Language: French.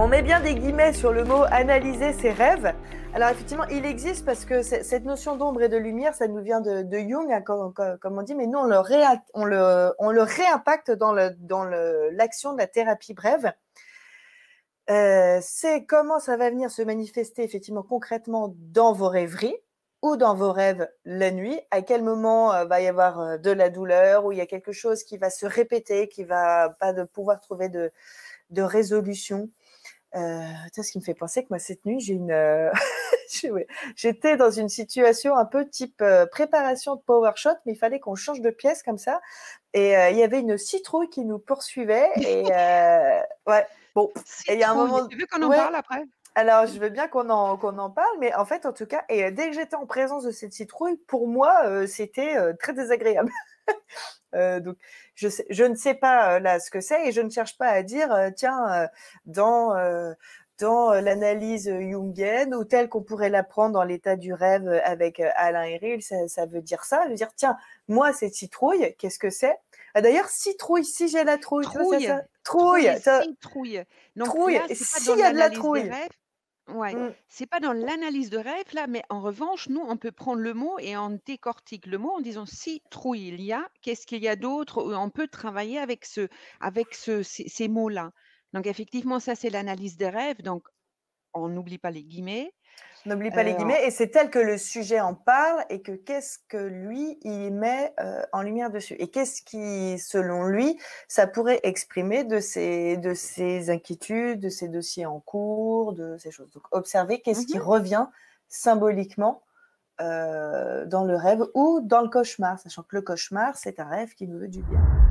On met bien des guillemets sur le mot analyser ses rêves. Alors effectivement, il existe parce que cette notion d'ombre et de lumière, ça nous vient de Jung, hein, comme on dit, mais nous, on le réimpacte dans l'action de la thérapie brève. C'est comment ça va venir se manifester effectivement concrètement dans vos rêveries ou dans vos rêves la nuit, à quel moment va y avoir de la douleur, ou il y a quelque chose qui va se répéter, qui va pas de pouvoir trouver de résolution. Ce qui me fait penser que moi, cette nuit, j'étais dans une situation un peu type préparation de power shot, mais il fallait qu'on change de pièce comme ça. Et il y avait une citrouille qui nous poursuivait. Et ouais, bon. Et il y a un Citrouille, moment. tu veux qu'on en Ouais. parle après? Alors, je veux bien qu'on en parle, mais en fait, en tout cas, et dès que j'étais en présence de cette citrouille, pour moi, c'était très désagréable. Donc, je ne sais pas là ce que c'est, et je ne cherche pas à dire, tiens, dans l'analyse jungienne, ou telle qu'on pourrait l'apprendre dans l'état du rêve avec Alain Héril, ça veut dire ça. Je veux dire, tiens, moi, cette citrouille, qu'est-ce que c'est? D'ailleurs, citrouille, si j'ai la trouille, tu vois, Trouille, ça. Trouille, trouille, citrouille. Donc trouille, là, et c'est pas s'il dans y a de la l'analyse des trouille. rêves. Ouais, Mm. c'est pas dans l'analyse de rêve là, mais en revanche, nous, on peut prendre le mot et on décortique le mot en disant citrouille il y a, qu'est-ce qu'il y a d'autre? On peut travailler avec ces mots-là. Donc effectivement, ça, c'est l'analyse des rêves. Donc, on n'oublie pas les guillemets. N'oublie pas les Euh, guillemets, et c'est tel que le sujet en parle, et que qu'est-ce que lui, il met en lumière dessus. Et qu'est-ce qui, selon lui, ça pourrait exprimer de ses inquiétudes, de ses dossiers en cours, de ces choses. Donc, observer qu'est-ce qui mhm. revient symboliquement dans le rêve ou dans le cauchemar, sachant que le cauchemar, c'est un rêve qui nous veut du bien.